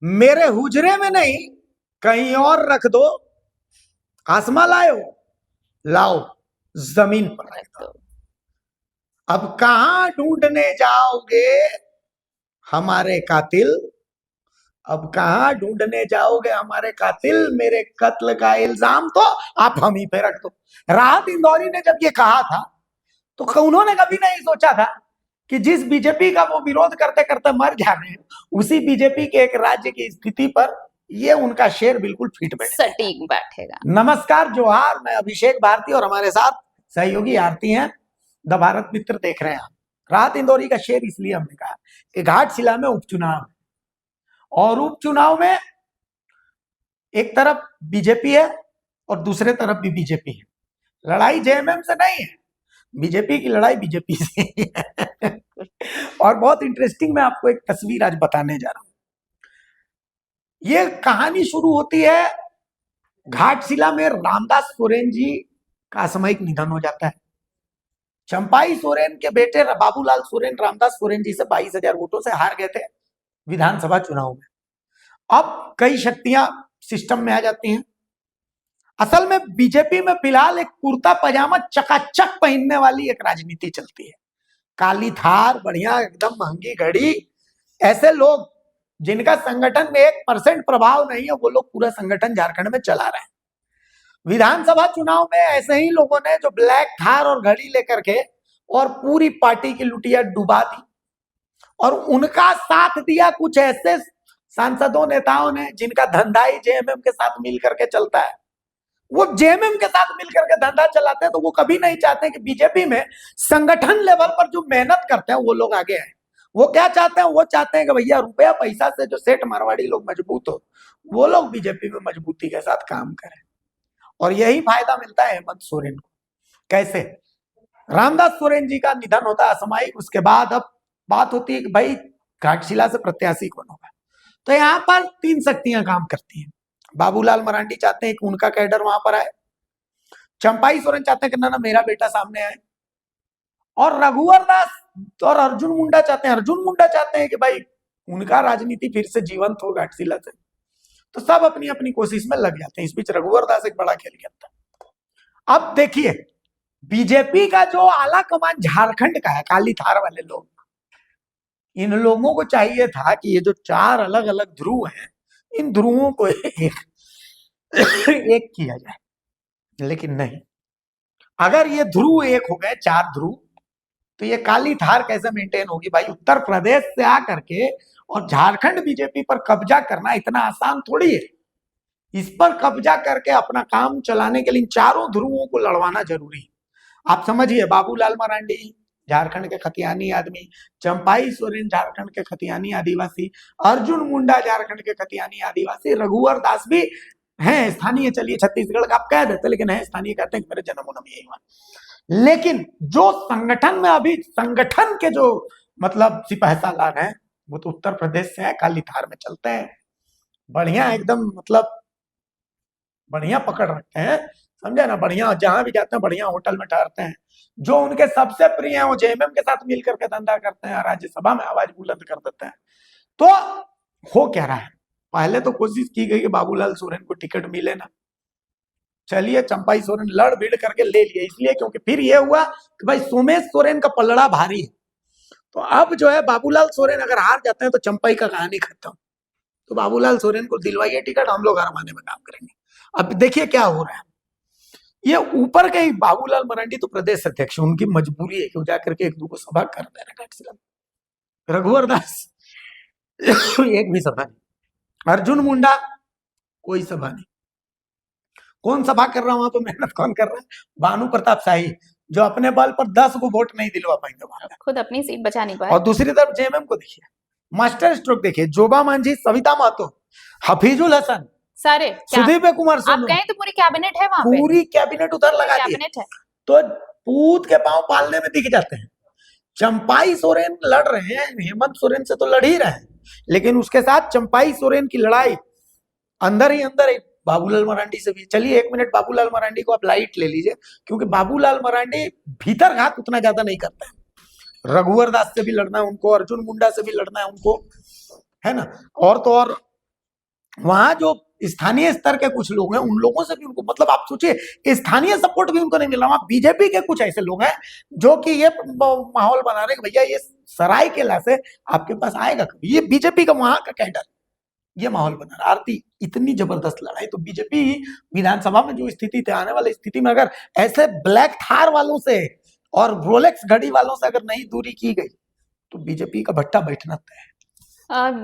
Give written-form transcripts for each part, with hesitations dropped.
मेरे हुजरे में नहीं, कहीं और रख दो। आसमां लाओ, लाओ जमीन पर रख दो। अब कहां ढूंढने जाओगे हमारे कातिल? अब कहां ढूंढने जाओगे हमारे कातिल? मेरे कत्ल का इल्जाम तो आप हम ही पे रख दो। राहत इंदौरी ने जब ये कहा था तो उन्होंने कभी नहीं सोचा था कि जिस बीजेपी का वो विरोध करते करते मर जा रहे हैं, उसी बीजेपी के एक राज्य की स्थिति पर ये उनका शेर बिल्कुल फिट बैठेगा, सटीक बैठेगा। नमस्कार, जोहार, मैं अभिषेक भारती और हमारे साथ सहयोगी आरती हैं, द भारत मित्र देख रहे हैं आप। राहत इंदौरी का शेर इसलिए हमने कहा कि घाटशिला में उपचुनाव है और उपचुनाव में एक तरफ बीजेपी है और दूसरे तरफ भी बीजेपी है। लड़ाई जेएमएम से नहीं है, बीजेपी की लड़ाई बीजेपी से है। और बहुत इंटरेस्टिंग मैं आपको एक तस्वीर आज बताने जा रहा हूं। ये कहानी शुरू होती है घाटशिला में रामदास सोरेन जी का असामयिक निधन हो जाता है। चंपाई सोरेन के बेटे बाबूलाल सोरेन रामदास सोरेन जी से 22,000 वोटों से हार गए थे विधानसभा चुनाव में। अब कई शक्तियां सिस्टम में आ जाती हैं। असल में बीजेपी में फिलहाल एक कुर्ता पजामा चकाचक पहनने वाली एक राजनीति चलती है। काली थार, बढ़िया एकदम महंगी घड़ी, ऐसे लोग जिनका संगठन में 1% प्रभाव नहीं है, वो लोग पूरा संगठन झारखंड में चला रहे हैं। विधानसभा चुनाव में ऐसे ही लोगों ने जो ब्लैक थार और घड़ी लेकर के और पूरी पार्टी की लुटिया डुबा दी और उनका साथ दिया कुछ ऐसे सांसदों, नेताओं ने जिनका धंधा ही जेएमएम के साथ मिल करके चलता है। वो जेएमएम के साथ मिलकर के धंधा चलाते हैं, तो वो कभी नहीं चाहते कि बीजेपी में संगठन लेवल पर जो मेहनत करते हैं वो लोग आगे आए। वो क्या चाहते हैं? वो चाहते हैं कि भैया रुपया पैसा से जो सेठ मारवाड़ी लोग मजबूत हो, वो लोग बीजेपी में मजबूती के साथ काम करें। और यही फायदा मिलता है हेमंत सोरेन को। कैसे? रामदास सोरेन जी का निधन होता है असामयिक, उसके बाद अब बात होती है कि भाई घाटशिला से प्रत्याशी कौन होगा। तो यहाँ पर 3 शक्तियां काम करती हैं। बाबूलाल मरांडी चाहते हैं कि उनका कैडर वहां पर आए, चंपाई सोरेन चाहते हैं कि ना मेरा बेटा सामने आए, और रघुवर दास और अर्जुन मुंडा चाहते हैं कि भाई उनका राजनीति फिर से जीवंत हो घाटशिला से। तो सब अपनी अपनी कोशिश में लग जाते हैं। इस बीच रघुवर दास एक बड़ा खेल खेलता है। अब देखिए, बीजेपी का जो आला कमान झारखंड का है, काली थार वाले लोग, इन लोगों को चाहिए था कि ये जो 4 अलग अलग ध्रुव हैं, इन ध्रुवों को एक किया जाए, लेकिन नहीं। अगर ये ध्रुव एक हो गए, 4 ध्रुव, तो ये काली थार कैसे मेंटेन होगी भाई? उत्तर प्रदेश से आकर के और झारखंड बीजेपी पर कब्जा करना इतना आसान थोड़ी है। इस पर कब्जा करके अपना काम चलाने के लिए इन चारों ध्रुवों को लड़वाना जरूरी है। आप समझिए, बाबूलाल मरांडी झारखंड के खतियानी आदमी, चंपाई सोरेन झारखंड के खतियानी आदिवासी, अर्जुन मुंडा झारखंड के खतियानी आदिवासी, रघुवर दास भी हैं स्थानीय, चलिए छत्तीसगढ़ का आप कह देते, लेकिन है स्थानीय, कहते हैं कि मेरे जन्म में यही हुआ। लेकिन जो संगठन में अभी संगठन के जो मतलब सिपहसालार हैं, वो तो उत्तर प्रदेश से है, काली थार में चलते हैं, बढ़िया एकदम, मतलब बढ़िया पकड़ रखते हैं, समझे ना? बढ़िया जहां भी जाते हैं बढ़िया होटल में ठहरते हैं। जो उनके सबसे प्रिय हैं वो जेएमएम के साथ मिलकर के धंधा करते हैं, राज्यसभा में आवाज बुलंद कर देते हैं। तो हो क्या रहा है? पहले तो कोशिश की गई कि बाबूलाल सोरेन को टिकट मिले ना, चलिए चंपाई सोरेन लड़ भिड़ करके ले लिए, इसलिए क्योंकि फिर यह हुआ कि भाई सोमेश सोरेन का पलड़ा भारी है। तो अब जो है बाबूलाल सोरेन अगर हार जाते हैं तो चंपाई का कहानी खत्म। तो बाबूलाल सोरेन को दिलवाइए टिकट, हम लोग हरमाने में काम करेंगे। अब देखिए क्या हो रहा है। ये ऊपर के ही बाबूलाल मरांडी तो प्रदेश अध्यक्ष, उनकी मजबूरी है कि वो जाकर के 1-2 सभा कर दे रहे घाटशिला। रघुवर दास एक भी सभा नहीं, अर्जुन मुंडा कोई सभा नहीं। कौन सभा कर रहा है वहां पर? मेहनत कौन कर रहा है? भानु प्रताप शाही, जो अपने बल पर 10 को वोट नहीं दिलवा पाएंगे वहां, खुद अपनी सीट बचा नहीं पाए। और दूसरी तरफ जेएमएम को देखिए, मास्टर स्ट्रोक देखिए, जोबा मांझी, सविता महतो, हफीजुल हसन, सारे सुदीप कुमार आप सोनू, कहें तो पूरी कैबिनेट है वहां पे, पूरी कैबिनेट उधर लगा दी, कैबिनेट है। तो पूत के पांव पालने में दिख जाते हैं। चंपाई सोरेन लड़ रहे हैं, हेमंत सोरेन से तो लड़ ही रहे हैं, लेकिन उसके साथ चंपाई सोरेन की लड़ाई अंदर ही अंदर है बाबूलाल मरांडी से भी। चलिए 1 मिनट बाबूलाल मरांडी को आप लाइट ले लीजिए, क्योंकि बाबूलाल मरांडी भीतर घात उतना ज्यादा नहीं करते हैं। रघुवर दास से भी लड़ना है उनको, अर्जुन मुंडा से भी लड़ना है उनको, है ना? और तो और वहां जो स्थानीय स्तर के कुछ लोग हैं उन लोगों से भी उनको, मतलब आप सोचिए स्थानीय सपोर्ट भी उनको नहीं मिल रहा। वहां बीजेपी के कुछ ऐसे लोग हैं जो कि ये माहौल बना रहे हैं कि भैया ये सरायकेला से आपके पास आएगा कभी, ये बीजेपी का वहां का कैडर, ये माहौल बना रहा। आरती इतनी जबरदस्त लड़ाई, तो बीजेपी विधानसभा में जो स्थिति थी, आने वाली स्थिति में अगर ऐसे ब्लैक थार वालों से और रोलेक्स घड़ी वालों से अगर नहीं दूरी की गई तो बीजेपी का भट्टा बैठना तय है।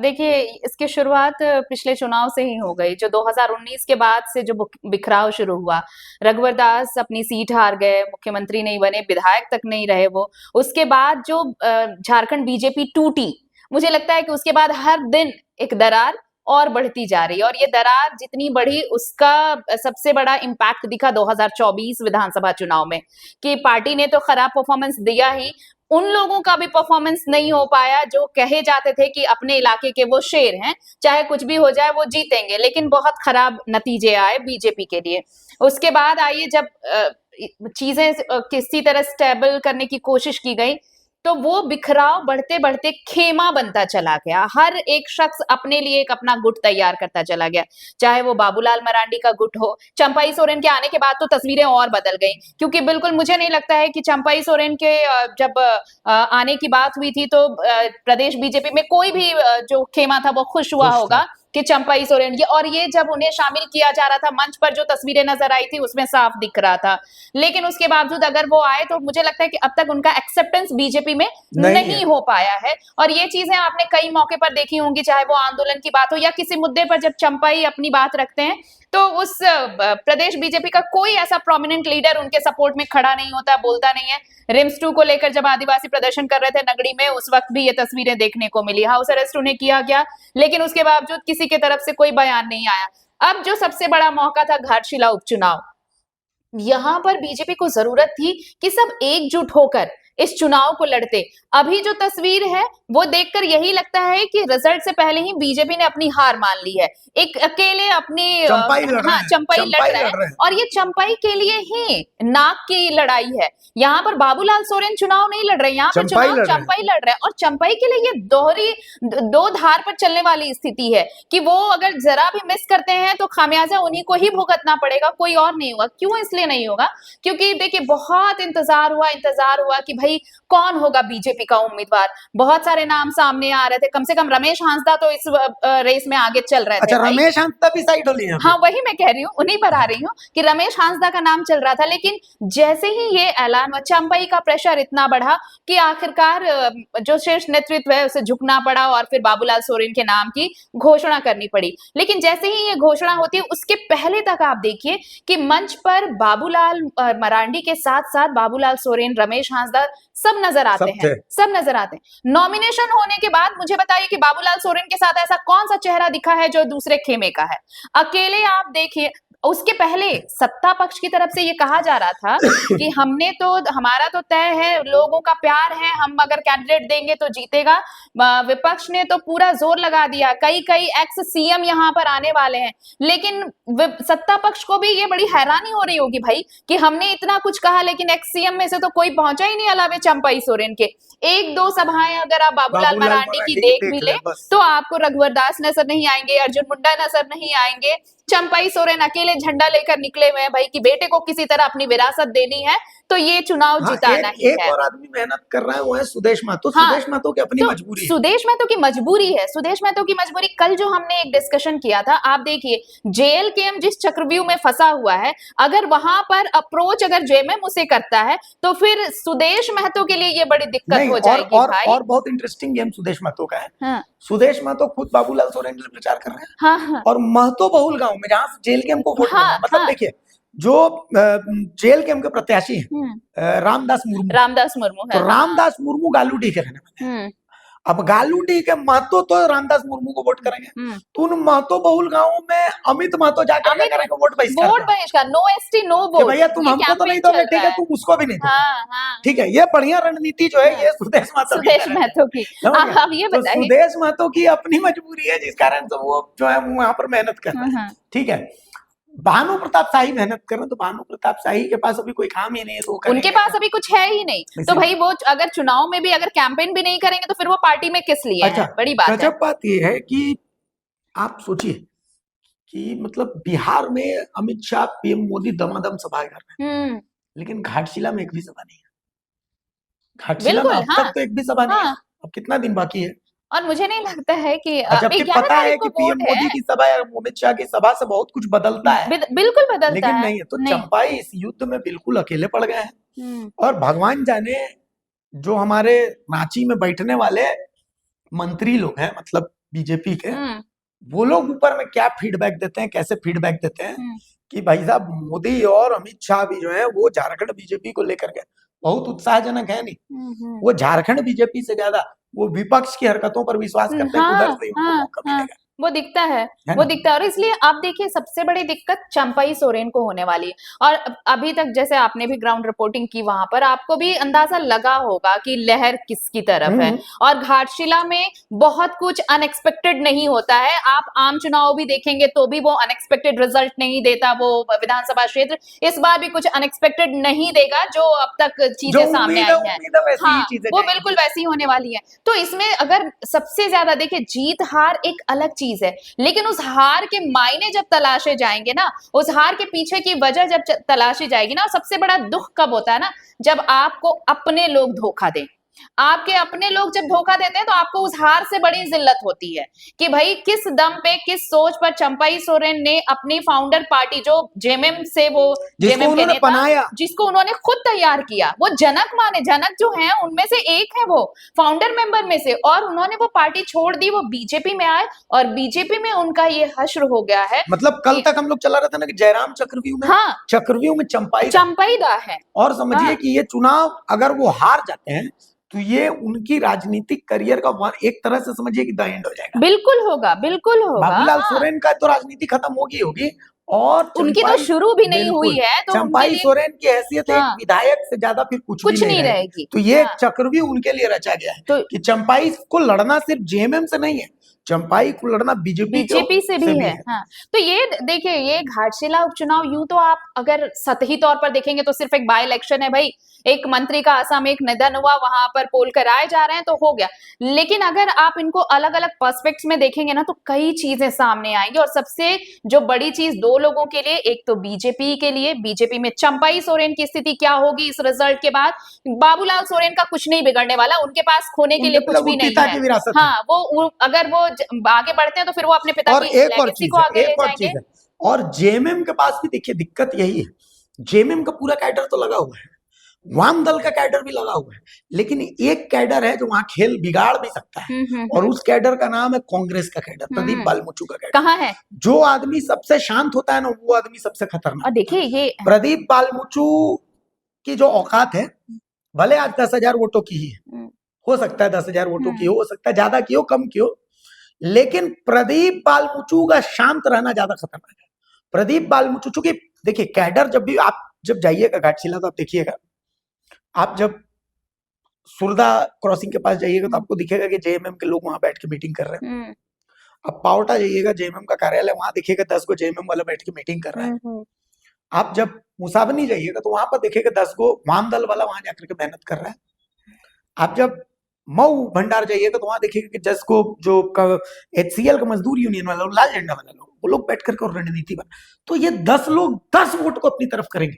देखिए, इसकी शुरुआत पिछले चुनाव से ही हो गई, जो 2019 के बाद से जो बिखराव शुरू हुआ। रघुवर दास अपनी सीट हार गए, मुख्यमंत्री नहीं बने, विधायक तक नहीं रहे वो। उसके बाद जो झारखंड बीजेपी टूटी, मुझे लगता है कि उसके बाद हर दिन एक दरार और बढ़ती जा रही है, और ये दरार जितनी बढ़ी उसका सबसे बड़ा इम्पैक्ट दिखा 2024 विधानसभा चुनाव में, कि पार्टी ने तो खराब परफॉर्मेंस दिया ही, उन लोगों का भी परफॉर्मेंस नहीं हो पाया जो कहे जाते थे कि अपने इलाके के वो शेर हैं, चाहे कुछ भी हो जाए वो जीतेंगे, लेकिन बहुत खराब नतीजे आए बीजेपी के लिए। उसके बाद आइए जब चीजें किसी तरह स्टेबल करने की कोशिश की गई, तो वो बिखराव बढ़ते बढ़ते खेमा बनता चला गया। हर एक शख्स अपने लिए एक अपना गुट तैयार करता चला गया, चाहे वो बाबूलाल मरांडी का गुट हो। चंपाई सोरेन के आने के बाद तो तस्वीरें और बदल गई, क्योंकि बिल्कुल मुझे नहीं लगता है कि चंपाई सोरेन के जब आने की बात हुई थी तो प्रदेश बीजेपी में कोई भी जो खेमा था वो खुश हुआ होगा कि चंपाई सोरेन और ये जब उन्हें शामिल किया जा रहा था, मंच पर जो तस्वीरें नजर आई थी उसमें साफ दिख रहा था। लेकिन उसके बावजूद अगर वो आए तो मुझे लगता है कि अब तक उनका एक्सेप्टेंस बीजेपी में नहीं हो पाया है। और ये चीजें आपने कई मौके पर देखी होंगी, चाहे वो आंदोलन की बात हो या किसी मुद्दे पर जब चंपाई अपनी बात रखते हैं तो उस प्रदेश बीजेपी का कोई ऐसा प्रोमिनेंट लीडर उनके सपोर्ट में खड़ा नहीं होता, बोलता नहीं है। रिम्स 2 को लेकर जब आदिवासी प्रदर्शन कर रहे थे नगड़ी में, उस वक्त भी ये तस्वीरें देखने को मिली। हाउस अरेस्ट उन्हें किया गया, लेकिन उसके बावजूद किसी की तरफ से कोई बयान नहीं आया। अब जो सबसे बड़ा मौका था घाटशिला उपचुनाव, यहां पर बीजेपी को जरूरत थी कि सब एकजुट होकर इस चुनाव को लड़ते। अभी जो तस्वीर है वो देखकर यही लगता है कि रिजल्ट से पहले ही बीजेपी ने अपनी हार मान ली है। एक अकेले अपनी चंपाई लड़ रहे हैं, और ये चंपाई के लिए ही नाक की लड़ाई है। यहाँ पर बाबूलाल सोरेन चुनाव नहीं लड़ रहे, यहाँ पर चुनाव चंपाई लड़ रहे हैं। और चंपाई के लिए ये दो धार पर चलने वाली स्थिति है कि वो अगर जरा भी मिस करते हैं तो खामियाजा उन्हीं को ही भुगतना पड़ेगा, कोई और नहीं होगा। क्यों? इसलिए नहीं होगा क्योंकि देखिए बहुत इंतजार हुआ कि भाई कौन होगा बीजेपी का उम्मीदवार। बहुत सारे नाम सामने आ रहे थे, कम से कम रमेश हांसदा तो इस रेस में आगे चल रहे थे। अच्छा, रमेश हांसदा भी साइड हो लिए? हाँ, वही मैं कह रही हूँ, उन्हीं पर आ रही हूँ कि रमेश हांसदा का नाम चल रहा था। लेकिन जैसे ही ये ऐलान हुआ, चंपाई का प्रेशर इतना बढ़ा कि आखिरकार जो शीर्ष नेतृत्व है उसे झुकना पड़ा और फिर बाबूलाल सोरेन के नाम की घोषणा करनी पड़ी। लेकिन जैसे ही ये घोषणा होती है उसके पहले तक आप देखिए कि मंच पर बाबूलाल मरांडी के साथ साथ बाबूलाल सोरेन, रमेश हांसदा सब नजर आते हैं। नॉमिनेशन होने के बाद मुझे बताइए कि बाबूलाल सोरेन के साथ ऐसा कौन सा चेहरा दिखा है जो दूसरे खेमे का है? अकेले आप देखिए। उसके पहले सत्ता पक्ष की तरफ से ये कहा जा रहा था कि हमारा तो तय है, लोगों का प्यार है, हम अगर कैंडिडेट देंगे तो जीतेगा। विपक्ष ने तो पूरा जोर लगा दिया, कई एक्स सीएम यहाँ पर आने वाले हैं। लेकिन सत्ता पक्ष को भी ये बड़ी हैरानी हो रही होगी भाई कि हमने इतना कुछ कहा लेकिन एक्स सीएम में से तो कोई पहुंचा ही नहीं, अलावे चंपाई सोरेन के। 1-2 सभाएं अगर आप बाबूलाल मरांडी की देख भी ले तो आपको रघुवर दास नजर नहीं आएंगे, अर्जुन मुंडा नजर नहीं आएंगे। चंपाई सोरेन अकेले झंडा लेकर निकले हुए हैं भाई कि बेटे को किसी तरह अपनी विरासत देनी है तो ये चुनाव जिताना ही है। एक और आदमी मेहनत कर रहा है, वो है सुदेश महतो। सुदेश महतो की अपनी मजबूरी है। सुदेश महतो की मजबूरी है। सुदेश महतो की मजबूरी, कल जो हमने एक डिस्कशन किया था, आप देखिए जेएलकेएम जिस चक्रव्यूह में फंसा हुआ है, अगर वहां पर अप्रोच अगर जेएमएम उसे करता है तो फिर सुदेश महतो के लिए ये बड़ी दिक्कत हो जाएगी भाई। और बहुत इंटरेस्टिंग गेम सुदेश महतो का है। सुदेश महतो खुद बाबूलाल सोरेन के लिए प्रचार कर रहे हैं। और महतो बहुल गांव में जहां जेएलकेएम को वोट मिला, मतलब देखिए जो जेएलकेएम के प्रत्याशी हैं रामदास मुर्मू है। तो रामदास मुर्मू गालूडी के रहने वाले हैं। अब गालूडी के महतो तो रामदास मुर्मू को वोट करेंगे, तो उन महतो बहुल गांवों में अमित महतो जाकर क्या करेंगे? वोट बहिष्कार, नो एसटी नो वोट। भैया तुम हमको तो नहीं दोगे, ठीक है, तुम उसको भी नहीं दोगे, ठीक है। ये बढ़िया रणनीति जो है ये सुदेश महतो की। अब ये बताइए, सुदेश महतो की अपनी मजबूरी है जिस कारण से वो जो है वहां पर मेहनत कर रहे हैं, ठीक है। भानु प्रताप शाही मेहनत कर रहे हैं, तो भानु प्रताप शाही के पास अभी कोई काम ही नहीं है, तो उनके पास अभी कुछ है ही नहीं। तो भाई वो अगर चुनाव में भी अगर कैंपेन भी नहीं करेंगे तो फिर वो पार्टी में किस लिए? अच्छा, बड़ी बात है। गजब बात ये है कि आप सोचिए कि मतलब बिहार में अमित शाह पीएम मोदी दमादम सभा कर रहे हैं, लेकिन घाटशिला में एक भी सभा नहीं है। घाटशिला में बिल्कुल, अब तक तो एक भी सभा नहीं है। हाँ। अब कितना दिन बाकी है? और मुझे नहीं लगता है कि और जबकि 11 पता है तारीख को कि पीएम वोट है। मोदी की सभा या अमित शाह की सभा से बहुत कुछ बदलता है, बिल्कुल बदलता लेकिन है। नहीं है। तो नहीं। चंपाई इस युद्ध में बिल्कुल अकेले पड़ गए हैं। हम्म, और भगवान जाने जो हमारे रांची में बैठने वाले मंत्री लोग हैं, मतलब बीजेपी के, हम्म, वो लोग ऊपर में क्या फीडबैक देते हैं, कैसे फीडबैक देते हैं हम्म, कि भाई साहब मोदी और अमित शाह भी जो है वो झारखंड बीजेपी को लेकर के बहुत उत्साहजनक है। नहीं, हम्म, वो झारखंड बीजेपी से ज्यादा वो विपक्ष की हरकतों पर विश्वास करते हैं कि उधर हाँ, से ही उनको हाँ, मौका हाँ, मिलेगा, वो दिखता है है वो ना? दिखता है। और इसलिए आप देखिए सबसे बड़ी दिक्कत चंपाई सोरेन को होने वाली है। और अभी तक जैसे आपने भी ग्राउंड रिपोर्टिंग की, वहां पर आपको भी अंदाजा लगा होगा कि लहर किसकी तरफ है। और घाटशिला में बहुत कुछ अनएक्सपेक्टेड नहीं होता है। आप आम चुनाव भी देखेंगे तो भी वो अनएक्सपेक्टेड रिजल्ट नहीं देता वो विधानसभा क्षेत्र। इस बार भी कुछ अनएक्सपेक्टेड नहीं देगा, जो अब तक जो चीजें सामने आई हैं। उम्मीद है वैसी ही हाँ, चीजें वो जाएंगी। बिल्कुल वैसी ही होने वाली है। तो इसमें अगर सबसे ज्यादा देखिए, जीत हार एक अलग चीज है, लेकिन उस हार के मायने जब तलाशे जाएंगे ना, उस हार के पीछे की वजह जब तलाशी जाएगी ना, और सबसे बड़ा दुख कब होता है ना, जब आपको अपने लोग धोखा दें। आपके अपने लोग जब धोखा देते हैं तो आपको उस हार से बड़ी जिल्लत होती है कि भाई किस दम पे, किस सोच पर चंपाई सोरेन ने अपनी फाउंडर पार्टी, जो जेएमएम से वो जिसको जेएमएम के उन्होंने नेता, बनाया, जिसको उन्होंने खुद तैयार किया, वो जनक माने, जनक जो हैं उनमें से एक है वो फाउंडर मेंबर में से, और उन्होंने वो पार्टी छोड़ दी, वो बीजेपी में आए, और बीजेपी में उनका ये हश्र हो गया है मतलब कल कि तक हम लोग चला रहे थे ना कि जयराम हाँ, चक्रव्यूह में चंपाई रहे। चंपाई दा है। और समझिए हाँ, कि ये चुनाव अगर वो हार जाते हैं तो ये उनकी राजनीतिक करियर का एक तरह से समझिए कि द एंड हो जाएगा। बिल्कुल होगा, बिल्कुल होगा। बाबूलाल हाँ, सोरेन का तो राजनीति खत्म होगी। और उनकी तो चंपाई, शुरू भी नहीं हुई बिल्कुल, है, तो उनके चंपाई लिए सोरेन की हैसियत एक हाँ, विधायक से ज्यादा फिर कुछ भी कुछ नहीं नहीं रहेगी। रहेगी। तो ये हाँ, चक्रव्यूह उनके लिए रचा गया है तो कि चंपाई को लड़ना सिर्फ जेएमएम से नहीं है, चंपाई को लड़ना बीजेपी बीजेपी से भी है। हाँ, तो ये देखिए, ये घाटशिला उपचुनाव यूं तो आप अगर सतही तौर पर देखेंगे तो सिर्फ एक बाय इलेक्शन है भाई, एक मंत्री का असम एक निधन हुआ, वहां पर पोल कराए जा रहे हैं तो हो गया। लेकिन अगर आप इनको अलग अलग पर्सपेक्ट्स में देखेंगे ना, तो कई चीजें सामने आएंगी। और सबसे जो बड़ी चीज दो लोगों के लिए, एक तो बीजेपी के लिए, बीजेपी में चंपाई सोरेन की स्थिति क्या होगी इस रिजल्ट के बाद। बाबूलाल सोरेन का कुछ नहीं बिगड़ने वाला, उनके पास खोने के लिए कुछ भी नहीं पिता है। की विरासत है। हाँ, अगर वो आगे बढ़ते हैं तो फिर वो अपने पिता और की एक और लेगेसी चीज को है, आगे ले एक और जाएंगे। चीज है, और जेएमएम के पास भी देखिए दिक्कत यही है, जेएमएम का पूरा कैडर तो लगा हुआ है, वाम दल का कैडर भी लगा हुआ है, लेकिन एक कैडर है जो वहां खेल बिगाड़ भी सकता है, और उस कैडर का नाम है कांग्रेस का कैडर, प्रदीप बालमुचू का कैडर। कहाँ है? जो आदमी सबसे शांत होता है ना, वो आदमी सबसे खतरनाक। और देखिए ये प्रदीप बालमुचू की जो औकात है, भले आज 10,000 वोटों की ही है, हो सकता है 10,000 वोटों की हो सकता है ज्यादा की हो, कम की हो, लेकिन प्रदीप बालमुचू का शांत रहना ज्यादा खतरनाक है। प्रदीप बालमुचू, चूंकि देखिए कैडर, जब भी आप जब जाइएगा घाटशिला तो आप देखिएगा, आप जब सुरदा क्रॉसिंग के पास जाइएगा तो आपको दिखेगा कि जेएमएम के लोग वहां बैठ के मीटिंग कर रहे हैं। अब पावटा जाइएगा, जेएमएम का कार्यालय, वहां देखिएगा 10 गो जेएमएम वाला बैठ के मीटिंग कर रहा है। आप जब मुसाबनी जाइएगा तो वहां पर देखिएगा 10 गो वाम दल वाला वहां जाकर के मेहनत कर रहा है। आप जब मऊ भंडार जाइएगा तो वहां देखिएगा कि 10 को जो एचसीएल का मजदूर यूनियन वाला, लाल झंडा वाला लोग, वो लोग बैठ करके और रणनीति बना, तो ये 10 लोग 10 वोट को अपनी तरफ करेंगे।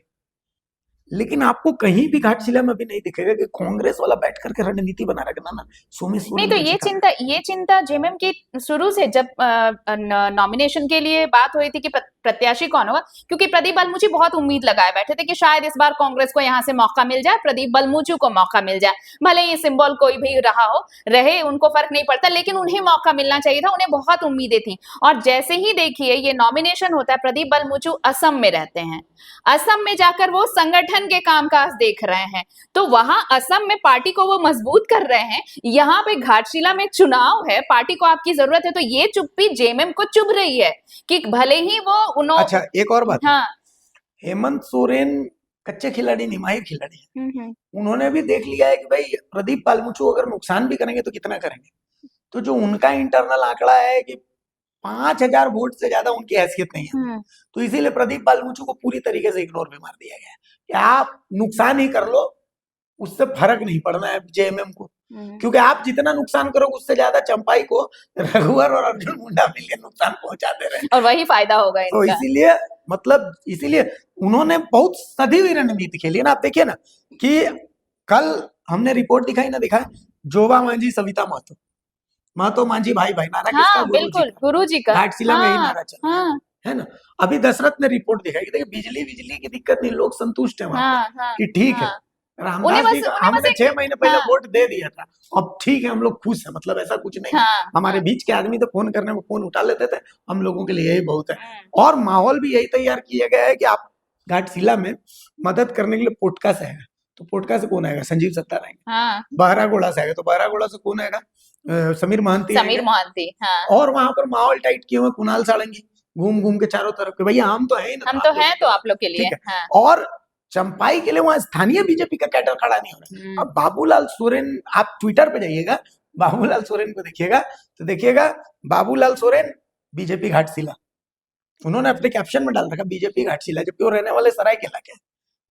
लेकिन आपको कहीं भी घाटशिला में भी नहीं दिखेगा कि कांग्रेस वाला बैठ करके रणनीति बना रखना ना नहीं, तो ये चिंता जेएमएम की शुरू से, जब नॉमिनेशन के लिए बात हुई थी कि प्रत्याशी कौन होगा, क्योंकि प्रदीप बलमुचू बहुत उम्मीद लगाए बैठे थे कि शायद इस बार कांग्रेस को यहाँ से मौका मिल जाए, प्रदीप बलमुचू को मौका मिल जाए, भले ये सिंबल कोई भी रहा हो, रहे, उनको फर्क नहीं पड़ता, लेकिन उन्हें मौका मिलना चाहिए था, उन्हें बहुत उम्मीदें थी। और जैसे ही देखिए ये नॉमिनेशन होता है, प्रदीप बलमुचू असम में रहते हैं, असम में जाकर वो संगठन के कामकाज देख रहे हैं, तो वहां असम में पार्टी को वो मजबूत कर रहे हैं। यहाँ पे घाटशिला में चुनाव है, पार्टी को आपकी जरूरत है, तो ये चुप्पी जेएमएम को चुभ रही है कि भले ही वो अच्छा, एक और बात, हाँ, हेमंत सोरेन कच्चे खिलाड़ी नहीं, माहिर खिलाड़ी है। उन्होंने भी देख लिया है कि भाई प्रदीप बालमुचू अगर नुकसान भी करेंगे तो कितना करेंगे, तो जो उनका इंटरनल आंकड़ा है कि 5,000 वोट से ज्यादा उनकी हैसियत नहीं है, तो इसीलिए प्रदीप बालमुचू को पूरी तरीके से इग्नोर भी मार दिया गया कि आप नुकसान ही कर लो, उससे फर्क नहीं पड़ना है जेएमएम को। क्योंकि आप जितना नुकसान करोगे उससे ज्यादा चंपाई को रघुवर और अर्जुन मुंडा मिलकर नुकसान पहुंचाते रहे। और वही फायदा होगा तो इनका। इसीलिए मतलब इसीलिए उन्होंने बहुत सधी हुई रणनीति खेली है ना। आप देखिए ना कि कल हमने रिपोर्ट दिखाई ना दिखाई, जोबा मांझी सविता महतो, महतो मांझी भाई भाई, नारा किसका? हाँ गुरु जी बिल्कुल, का। गुरु जी का। घाटशिला में यही हाँ नारा चल रहा हाँ है ना। अभी दशरथ ने रिपोर्ट दिखाई कि देखिए बिजली की दिक्कत नहीं, लोग संतुष्ट है वहां हाँ पर हाँ कि ठीक है। हाँ। रामदास जी का उन्हें बस हमने एक 6 महीने पहले हाँ वोट दे दिया था, अब ठीक है हम लोग खुश हैं, मतलब ऐसा कुछ नहीं है। हाँ हमारे हाँ। बीच के आदमी तो फोन करने में फोन उठा लेते थे, हम लोगों के लिए यही बहुत है। हम्म, और माहौल भी यही तैयार किया गया है कि आप घाटशिला में मदद करने के लिए पोटका से आएगा, तो पोटका से कौन आएगा? संजीव सत्तार आएंगे। हाँ बहरागोड़ा से आएगा, तो बहरागोड़ा से कौन आएगा? समीर महांती समीर आएंगे। मोहंती। हाँ और वहां पर माहौल टाइट किए हुए कुणाल सारंगी घूम घूम के चारों तरफ के, भैया हम तो है ही ना, हम तो तो आप लोगों हैं के तो लिए। आप लोग के लिए। ठीक है। हाँ। और चंपाई के लिए वहां स्थानीय बीजेपी का कैडर खड़ा नहीं हो रहा। अब बाबूलाल सोरेन, आप ट्विटर पे जाइएगा, बाबूलाल सोरेन को देखिएगा तो देखिएगा बाबूलाल सोरेन बीजेपी घाटशिला, उन्होंने अपने कैप्शन में डाल रखा बीजेपी घाटशिला, जबकि वो रहने वाले सरायकेला के हैं,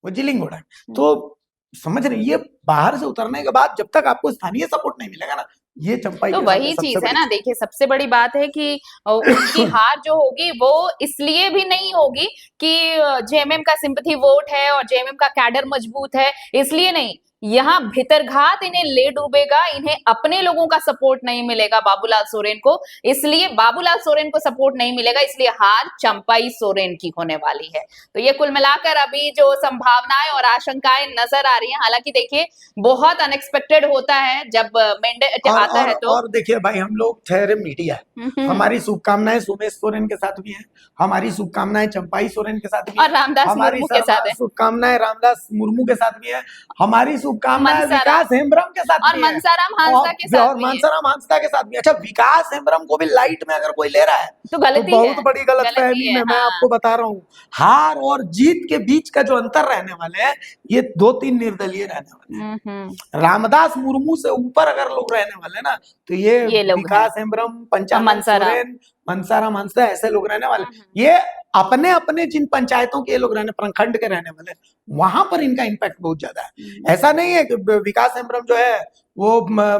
वो जिलिंगोड़ा है। तो समझ रहे, ये बाहर से उतरने के बाद जब तक आपको स्थानीय सपोर्ट नहीं मिलेगा ना, ये चंपाई तो के सामने वही सबसे चीज है बड़ी ना, देखिए सबसे बड़ी बात है कि उनकी हार जो होगी वो इसलिए भी नहीं होगी कि जेएमएम का सिंपैथी वोट है और जेएमएम का कैडर मजबूत है, इसलिए नहीं। यहाँ भीतरघात इन्हें ले डूबेगा, इन्हें अपने लोगों का सपोर्ट नहीं मिलेगा बाबूलाल सोरेन को, इसलिए बाबूलाल सोरेन को सपोर्ट नहीं मिलेगा, इसलिए हार चंपाई सोरेन की होने वाली है। तो ये कुल मिलाकर अभी जो संभावनाएं और आशंकाएं नजर आ रही हैं, हालांकि देखिए बहुत अनएक्सपेक्टेड होता है जब मैंडेट आता है तो। और देखिए भाई, हम लोग ठहरे मीडिया है, हमारी शुभकामनाएं सोमेश सोरेन के साथ भी हैं, हमारी शुभकामनाएं चंपाई सोरेन के साथ भी और हैं, रामदास हमारी मुर्मू के साथ है, शुभकामनाएं रामदास मुर्मू के साथ भी हैं, हमारी शुभकामनाएं मनसाराम विकास हेम्ब्रम के साथ और भी हैं, मनसाराम हांसदा के साथ और भी है। मनसाराम हांसदा के साथ भी। अच्छा, विकास हेम्ब्रम को भी लाइट में अगर कोई ले रहा है तो तो गलती है, बहुत बड़ी गलतफहमी में, मैं हाँ। आपको बता रहा हूँ। हार और जीत के बीच का जो अंतर रहने वाले हैं, ये 2-3 निर्दलीय रहने वाले हैं। रामदास मुर्मू से ऊपर अगर लोग रहने वाले ना, तो ये लोग विकास हेम्ब्रम, पंचानन मनसाराम। सोरेन, मनसाराम हांसदा, ऐसे लोग रहने वाले। ये अपने अपने जिन पंचायतों के लोग रहने, प्रखंड के रहने वाले, वहां पर इनका इम्पैक्ट बहुत ज्यादा है। ऐसा नहीं है कि विकास हेम्ब्रम जो है वो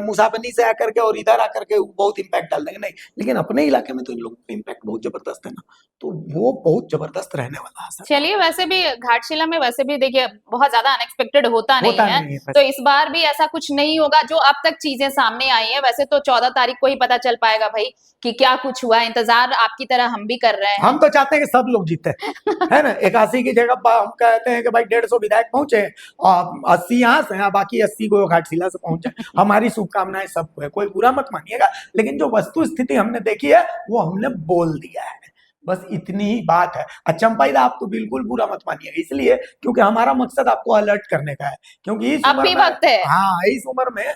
मुसाबनी से आकर के और इधर आकर के बहुत इम्पैक्ट डाल देंगे, नहीं, लेकिन अपने इलाके में तो इन लोगों का इम्पैक्ट बहुत जबरदस्त है ना, तो वो बहुत जबरदस्त रहने वाला है। चलिए, वैसे भी घाटशिला में वैसे भी देखिए बहुत ज्यादा अनएक्सपेक्टेड होता नहीं है, तो इस बार भी ऐसा कुछ नहीं होगा जो अब तक चीजें सामने आई है। वैसे तो 14 तारीख को ही पता चल पाएगा भाई कि क्या कुछ हुआ, इंतजार आपकी तरह हम भी कर रहे हैं। हम तो चाहते हैं कि सब लोग जीते है ना। 81 की जगह हम कहते हैं कि भाई 150 विधायक पहुंचे और 80 यहाँ से, बाकी 80 को घाटशिला से पहुंचे। हमारी शुभकामनाएं सबको है, कोई बुरा मत मानिएगा, लेकिन जो वस्तु स्थिति हमने देखी है वो हमने बोल दिया है, बस इतनी ही बात है। चंपाई दा, आप तो बिल्कुल बुरा मत मानिएगा, इसलिए क्योंकि हमारा मकसद आपको अलर्ट करने का है, क्योंकि इस आप उम्र भी में, वक्त है। हाँ, इस उम्र में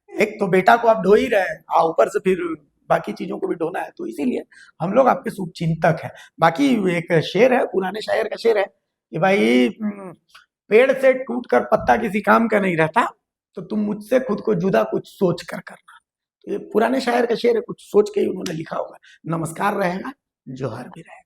एक तो बेटा को आप ढो ही रहे हैं, ऊपर से फिर बाकी चीजों को भी ढोना है, तो इसीलिए हम लोग आपके शुभचिंतक हैं। बाकी एक शेर है, पुराने शायर का शेर है कि भाई पेड़ से टूट कर पत्ता किसी काम का नहीं रहता, तो तुम मुझसे खुद को जुदा कुछ सोच कर करना। तो ये पुराने शायर का शेर है, कुछ सोच के ही उन्होंने लिखा होगा। नमस्कार रहेगा, जोहार भी रहेगा।